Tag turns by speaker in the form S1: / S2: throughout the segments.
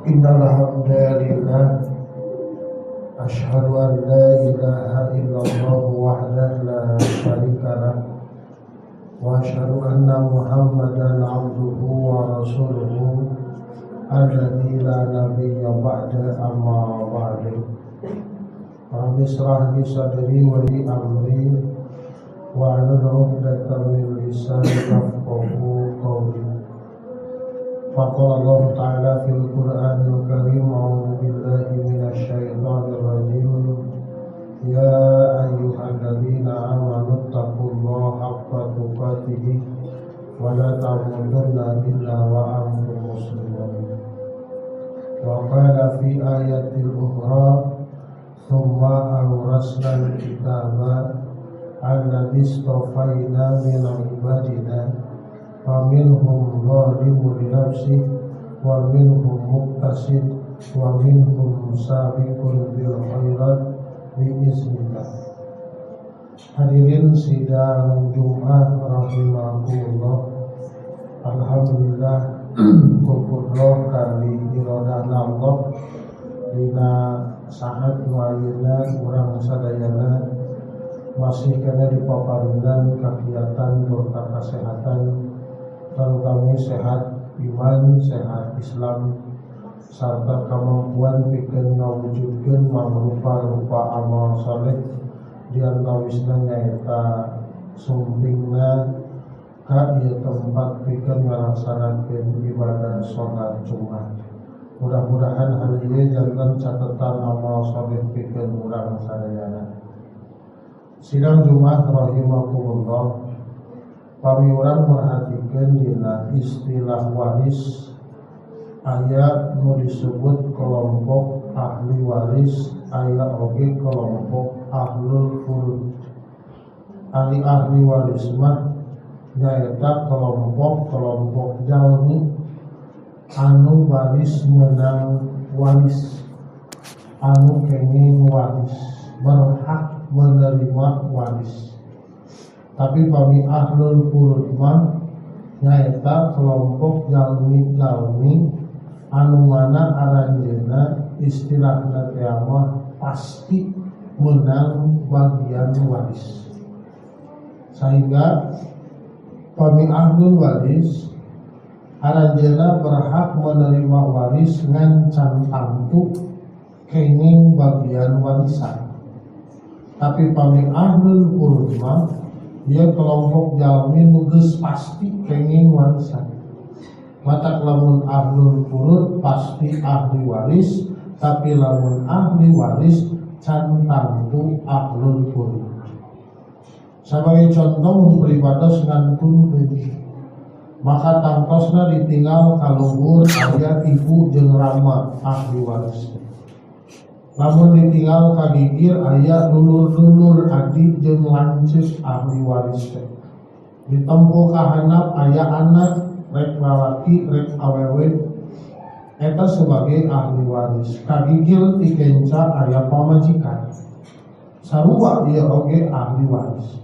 S1: إن الحمد لله أشهد أن لا إله إلا الله وحده لا شريك له وأشهد أن محمدا عبده ورسوله الذي لا نبي بعده أما بعد رب اشرح لي صدري ويسر لي أمري واحلل عقدة من لساني يفقهوا قولي فقال الله تعالى في القرآن الكريم أعوذ بالله من الشيطان الرجيم يا أيها الذين آمنوا اتقوا الله حق تقاته ولا تموتن إلا وأنتم مسلمون وقال في آية أخرى ثم أورثنا الكتاب الذي اصطفينا من عبادنا فمنهم ظالم لنفسه ومنهم مقتصد ومنهم سابق بالخيرات بإذن الله. Hadirin sidang Jumat rahimakumullah. Alhamdulillah kufurlah kali irodan Allah dina sahat nuayuna urang sadayana masih kena dipaparingan kegiatan serta kesehatan terutama sehat iman, sehat Islam serta kemampuan bikin ngawujudkeun mangrupa-rupa amal saleh diantawisna nyaeta sumpingna ka ieu tempat bikin ngalaksanakeun ibadah salat Jumat. Mudah-mudahan hal ieu janten catatan amal saleh bikin urang sadayana. Sidang Jumat rahimakumullah. Kami urang merhatikeun dina istilah waris aya nu disebut kelompok ahli waris, aya oge kelompok ahlul furud. Ahli waris mah nyaeta kelompok jalmi anu waris meunang waris, anu kenging waris, berhak menerima waris. Tapi kami ahlul furud mah nyaeta kelompok jalmi-jalmi anu mana aranjeunna istilahna teh mah pasti meunang bagian waris. Sehingga kami ahlul waris aranjeunna berhak menerima waris ngan can tamtu kenging bagian warisan. Tapi kami ahlul furud mah dia kelompok jalmi nu geus pasti kenging warisan. Mata lamun ahlul furud pasti ahli waris, tapi lamun ahli waris can tamtu ahlul furud. Sebagai contoh peribados ngantunkeun, maka tangtosna ditinggal kaluhur aya ibu jeung rama ahli waris. Lamun ditinggal kagigir aya dulur-dulur adik jeung lanceuk ahli waris teh. Ditempo ka handap aya anak rek lalaki rek awewe eta sebagai ahli waris. Kagigir ti kenca aya pamajikan. Sarua ieu oge ahli waris.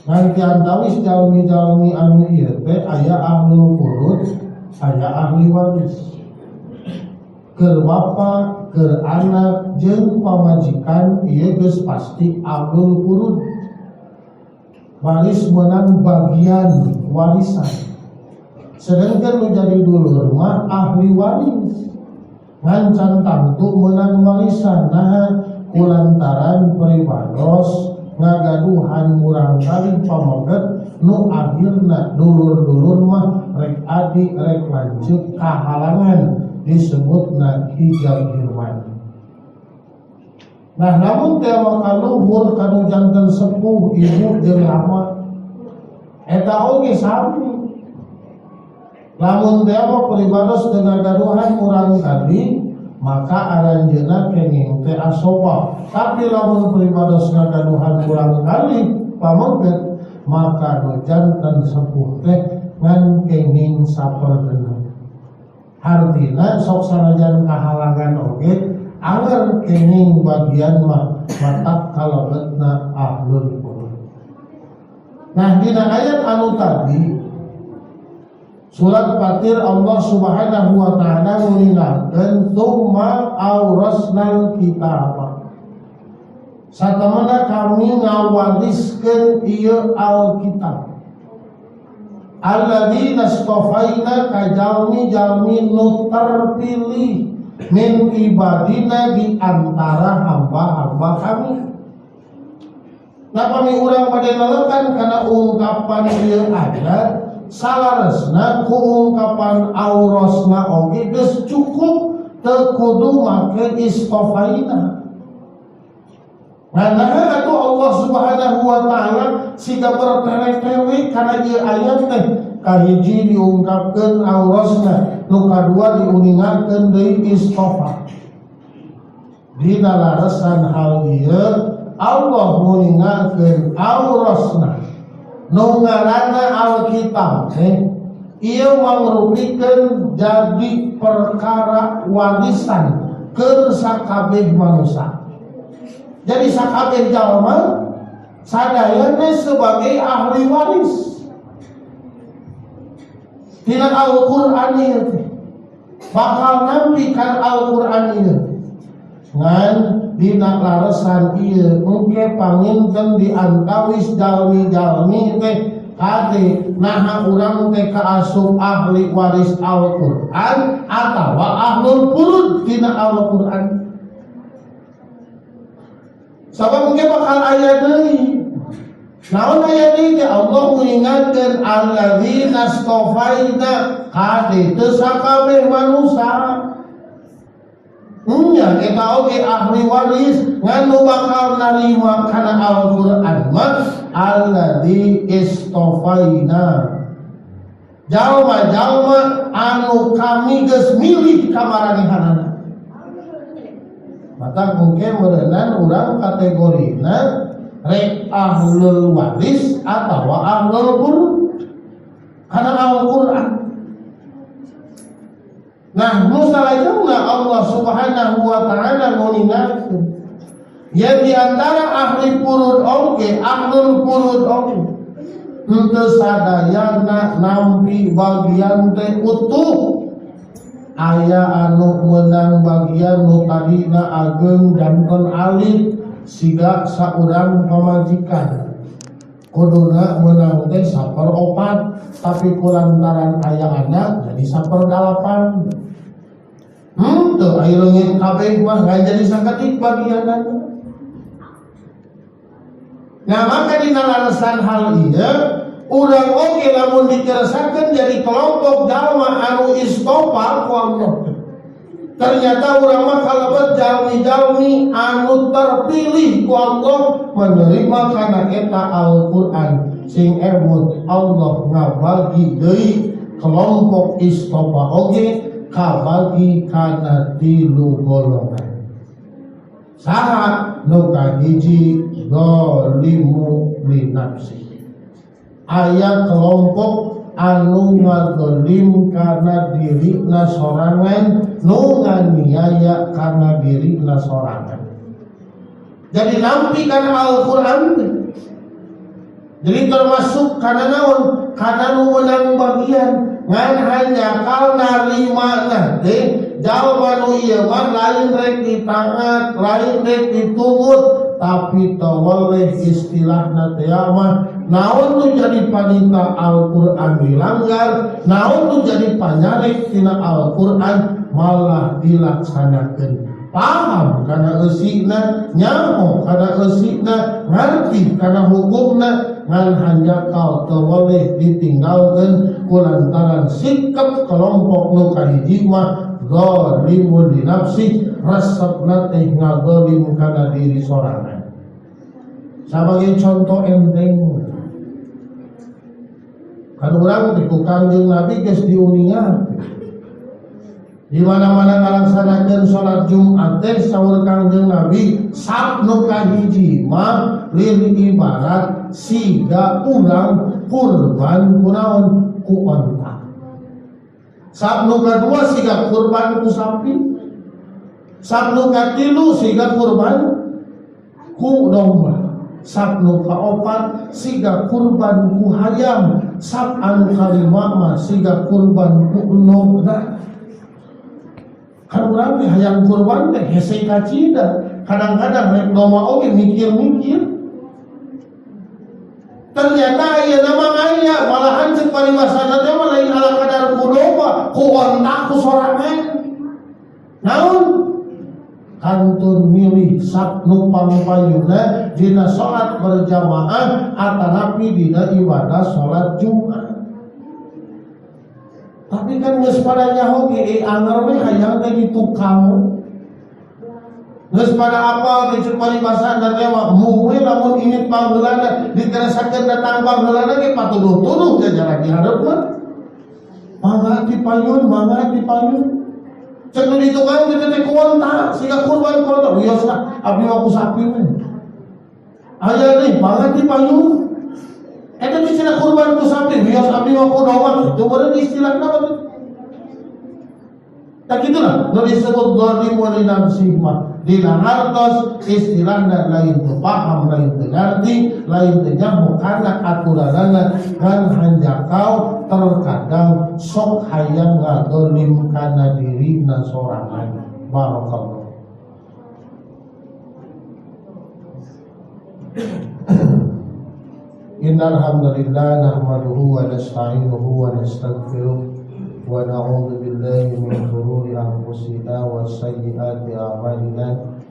S1: Ngan ti antawis jalmi-jalmi anu ieu teh aya ahlul furud, aya ahli waris. Keur bapa keur anak jeung pamajikan ieu geus pasti ahlul furud. Waris meunang bagian warisan. Sedangkan nu jadi dulur mah ahli waris. Ngan can tamtu meunang warisan. Nah, kulantaran peribados ngagaduhan murang kali pamaget nu akhirna dulur-dulur mah rek adik rek lanceuk kahalangan disebutna hijab hirman. Nah, namun teu makaluhur kanu janten sepuh ibu jeung rama eta oge sami. Lamun teu peribados dengan gaduhan urang tadi maka aranjeunna kenging teh asobah. Tapi lamun peribados ngagaduhan urang kali pamaget maka nu janten sepuh teh ngan kenging saperdeuna. Artina sok sanajan kahalangan oge anger kenging bagian mah matak kalebetna ahlul furud. Nah dina ayat anu tadi Surat Fatir Allah Subhanahu wa taala mengingatkan tsumma aurasnal kitab. Satamana kami ngawariskeun ieu Alkitab. Alladzina istofaina ka jalmi-jalmi nu terpilih min ibadina di antara hamba-hamba kami. Nah kami urang pada nalekan karena ungkapan ieu ada salaresna ku ungkapan aurasna oge geus cukup teu kudu make istofaina. Nah atuh Allah Subhanahu wa taala siga bertele-tele kana ieu ayat teh kahiji diungkapkeun aurasna, nu kadua diuningatkeun deui istofa. Dina laresan hal ieu Allah mengingatkeun aurasna nu ngaranna Alkitab ieu mangrupikeun jadi perkara warisan keur sakabeh manusia. Jadi sakabeh jalma sadayana sebagai ahli waris. Tina Al-Qur'an ieu bakal nampikan Al-Qur'an ieu. Ngan dina laresan ieu engke panginten di antawis jalmi-jalmi teh kade naha urang teh kaasup ahli waris Al-Qur'an atawa ahlul furud tina Al-Qur'an. Sabab mungkin bakal aya deui. Naon aya deui teh Allah mengingatkeun alladzina istofaina kade teu sakabeh manusia. Nya eta oge ahli waris nganu bakal narima kana Al-Qur'an mah alladzi istofaina. Jalma-jalma anu kami geus milih kamaranehanana. Mata mungkin merenang urang kategorina rek ahlul waris atau ahlul furud karena Al-Qur'an. Nah, musalajauna Allah Subhanahu wa taala mengingatkeun ya di antara ahli furud oge, ahlul furud oge henteu sadayana nampi bagian teh utuh. Aya anu menang bagian nu tadina ageng janten alit siga saurang pamajikan kuduna menang teh 1/4 tapi kulantaran aya anak jadi 1/8. Teu aya leungit kabeh mah ngan jadi sakedik bagianana. Nah maka dina laresan hal ieu urang oge lamun dikeresakeun jadi kelompok jalma anu istofa ku Allah. Ternyata urang mah kalebet jalmi-jalmi anu terpilih ku Allah menerima kana eta Al-Qur'an sing emut Allah ngabagi deui kelompok istofa oge kabagi kana 3 golongan. Saha nu kahiji zalimu li nafsi. Aya kelompok anu ngadolim karena dirina sorangan nu nganiaya karena dirina sorangan. Jadi nampi karena Al-Qur'an jadi termasuk karena naon karena nu menang bagian ngan hanya karena limana jalma nu ieu mah lain rek ditaat lain rek ditunggut tapi tawaleh istilahna teh mah naon nu jadi panita Al-Qur'an dilanggar, naon nu jadi panyarek tina Al-Qur'an malah dilaksanakeun. Paham kana eusina, nyaho kana eusina, ngarti kana hukumna, ngan hanjakal teu boleh ditinggalkeun kulantaran sikap kelompok nu kahiji mah zalimun li nafsi, resepna teh ngazalim kana diri sorangan. Sebagai contoh enteng kan urang di Kanjeng Nabi geus diuningan di mana-mana ngalaksanakeun salat Jumat teh saur Kanjeng Nabi sabnu kahiji mah lil ibarat siga urang kurban kunaon ku onta. Sabnu kadua siga kurban ku sapi. Sabnu katilu siga kurban ku domba. sabnu kaopat siga kurban ku hayam, sab anu kalima mah siga kurban ku enogna. Kan urang teh hayang kurban teh hese kacida, kadang-kadang rek doma oge mikir-mikir. Ternyata aya nama aya malahan cek pariwasana teh mah lain ala kadar ku domba, ku ontak ku sorangan. Naon? Kantun milih sabnu pampayuna dina salat berjamaah atanapi dina ibadah salat Jumat. Tapi kan geus pada nyaho ge anggar we hayang teh di tukang. Geus pada apal teh cek paribasana teh mah muwe lamun init panggeulana diteresakeun datang panggeulana ge patuduh-tuduh teh jalan di hadap mah. Mangga dipayun, mangga dipayun. Cek di tukang kita teh kuonta sehingga kurban kuonta biasa abdi mah ku sapi we aya nih banget di payung eta teh cenah kurban ku sapi biasa abdi mah ku domba itu baru istilahna apa tak gitulah nu disebut zalim wa nafsi mah dina hartos istilahna lain teu paham lain teu ngarti lain teu nyaho kana aturanana ngan hanjakau terkadang sok hayang ngadolim kana dirina sorangan. Barakallah. Innal hamdalillah nahmaduhu wa nasta'inuhu wa nastaghfiruh wa na'udzu billahi min shururi anfusina wa sayyiati a'malina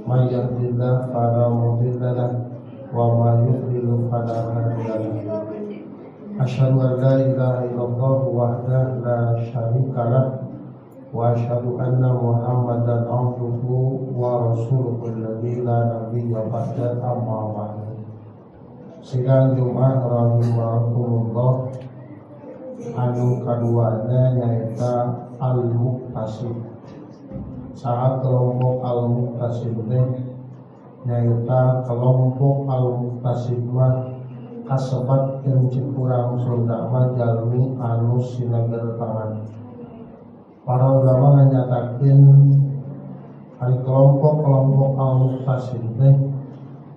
S1: may yahdihillahu fala mudilla lahu wa may yudlil fala hadiya lahu. Asyhadu an la ilaha illallah wahdahu la syarika lah wa asyhadu anna Muhammadan abduhu wa rasuluhu alladzi la nabiyya ba'da amma ba'du. Sidang Jumat rahimakumullah anu kaduana nyaeta al-muqtasid. Saat kelompok al-muqtasid teh nyaeta kelompok al-muqtasid mah kasebat jeung cikurang Sunda mah jalmi anu sinagar tangan. Para ulama nganyatakeun ari kelompok-kelompok al-muqtasid teh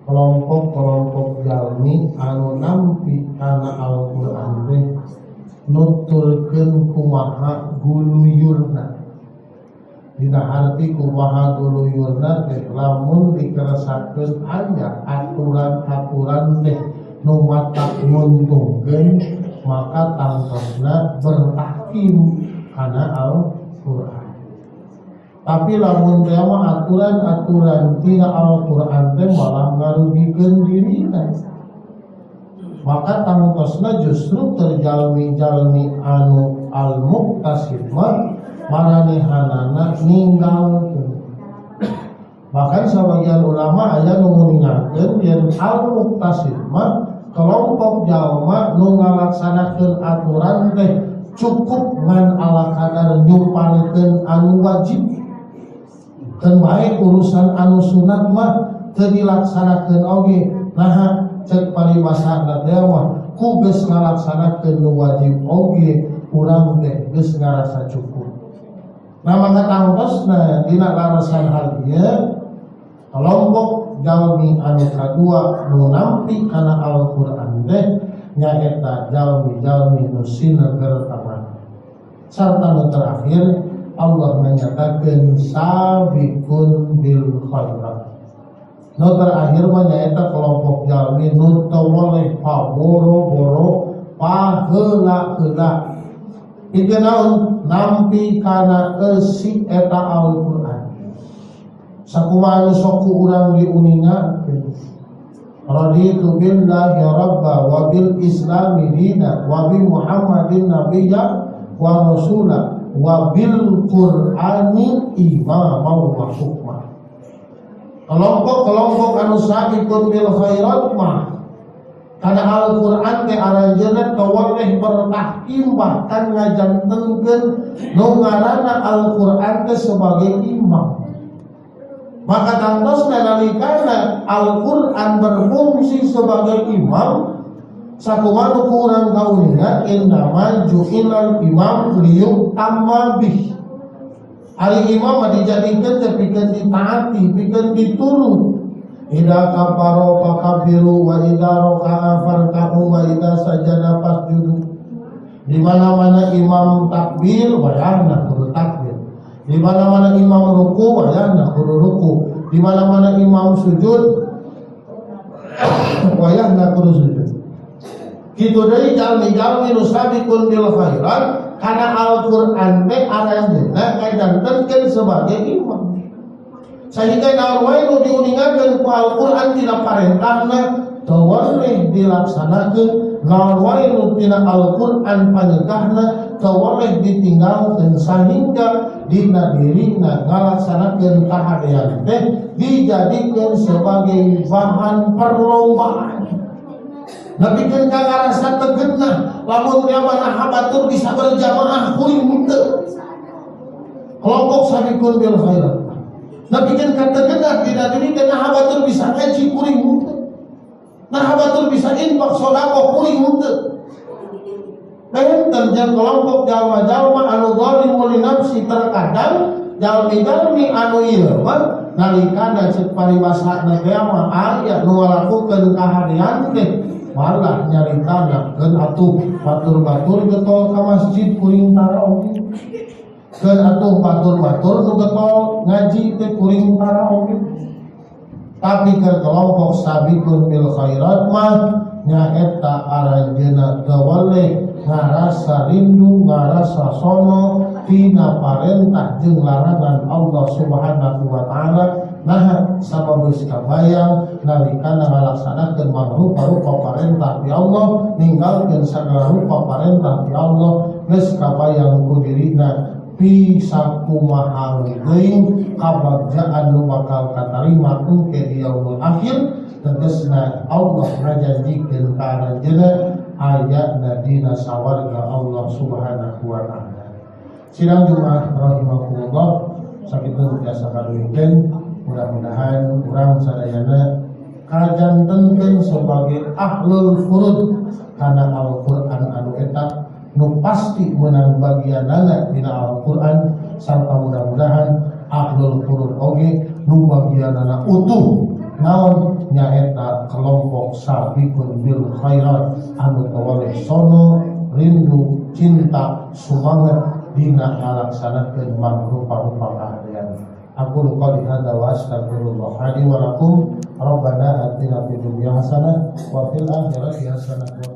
S1: kelompok-kelompok jalmi anu nampi kana Al-Qur'an teh nuturkeun kumaha guluyurna. Dina arti kumaha guluyurna teh lamun dikeresakeun aya aturan-aturan teh nu matak nguntungkeun maka tangtosna bertahkim kana Al-Qur'an. Tapi lamun teh mah aturan-aturan tina Al-Qur'an teh malah ngarugikeun dirina. Maka tangtosna justru terjalmi-jalmi anu al-muqtasid mah maranehanana ninggalkeun. Bahkan sebagian ulama aya nu ninggalkeun yen al-muqtasid mah kelompok jalma nu ngalaksanakeun aturan teh cukup ngan ala kadar nyumpalkeun anu wajib. Dan baik urusan anu sunat mah teu dilaksanakeun oge. Nah, cek paribasana teh mah ku geus ngalaksanakeun nu wajib oge urang teh geus ngarasa cukup. Nah, maka tangtosna dina larasan hal ieu kelompok jalmi anu kadua nu nampi kana Al-Qur'an teh nyaeta jalmi-jalmi nu sineger taman. Sarta nu terakhir Allah menyatakan sabiqun bil khairat. Nu terakhir menyaeta kelompok jalmi nu teu boleh paboro-boro paheula-heula. Itu naon nampi kana eusi eta Al-Qur'an. Sakumaha anu sok urang diuninga raditu billahi rabba wa bil islami dina wa bi Muhammadin nabiyya wa rasula wa bil Qur'ani imamau wa hukma. Kelompok-kelompok anu sabiqun bil khairat mah kana Al-Qur'an teh aranjeunna teu boleh bertahkim bahkan ngajantenkeun nu ngaranna Al-Qur'an teh sebagai imam. Maka tangtosna nalikana Al-Qur'an berfungsi sebagai imam sakumaha kurang kauninga innama ju'ilal imam liyutamma bih. Ari imam dijadikeun teh pikeun ditaati, pikeun diturut. Idza kafaro fakabbiru wa idza raka'a farka'u wa idza sajada fasjudu. Di mana-mana imam takbir wayahna kudu takbir. Di mana-mana imam ruku wayahna kudu ruku. Di mana-mana imam sujud wayahna kudu sujud. Kitu deui jalmi-jalmi nu sabiqun bil khairat kana Al-Qur'an teh aranjeunna kajantenkeun sebagai imam. Sehingga naon wae nu diuningakeun ku Al-Qur'an tina parentahna teu boleh dilaksanakeun, naon wae nu tina Al-Qur'an panyegahna teu boleh ditinggalkeun, sehingga dina dirina ngalaksanakeun kahadean teh dijadikeun sebagai bahan perlombaan. Napikeun ka ngarasa tegeunna lamun nyamanah batur bisa berjamaah kuring henteu. Kelompok sabiqun bil khairat. Napikeun ka tegeunna dina dirikeun batur bisa ngaji kuring henteu. Nah batur bisa infak sedekah kuring henteu. Benten jeung kelompok jalma-jalma anu zalimul li nafsi, terkadang jalmi-jalmi anu ieu mah nalikana ceuk paribasana teh mah aya nu ngalakukeun kahadean teh malah nyaritanakeun atuh batur-batur getol ka masjid kuring tara oge. Keun atuh batur-batur nu getol ngaji teh kuring tara oge. Tapi ke kelompok sabiqun bil khairat mah nyaeta aranjeunna teu boleh ngarasa rindu, ngarasa sono tina parentah jeung larangan Allah Subhanahu wa taala. Nah sabab geus kabayang nalikana ngalaksanakeun mangrupa-rupa parentah ti Allah, ninggalkeun sagala rupa parentah ti Allah, geus kabayang ku dirina pisakumaha geuing kabagjaan nu bakal katarima engke di yaumul akhir. Tegasna Allah ngajanjikeun ka aranjeunna ayatna dina sawarga Allah Subhanahu wa taala. Sidang Jumaah rahimakumullah, sakitu biasa kaluikeun, mudah-mudahan urang sadayana kajantenkeun sebagai ahlul furud kana Al-Qur'an anu eta nu pasti meunang bagianana dina Al-Qur'an, sarta mudah-mudahan ahlul furud oge nu bagianana utuh naon nyaeta kelompok sabiqun bil khairat anu tawaleh sono rindu cinta sumanget dina ngalaksanakeun mangrupa-rupa kahadean. Aku qouli hadza wa astaghfirullah li wa lakum. Rabbana atina fid dunya hasanah wa fil akhirati hasanah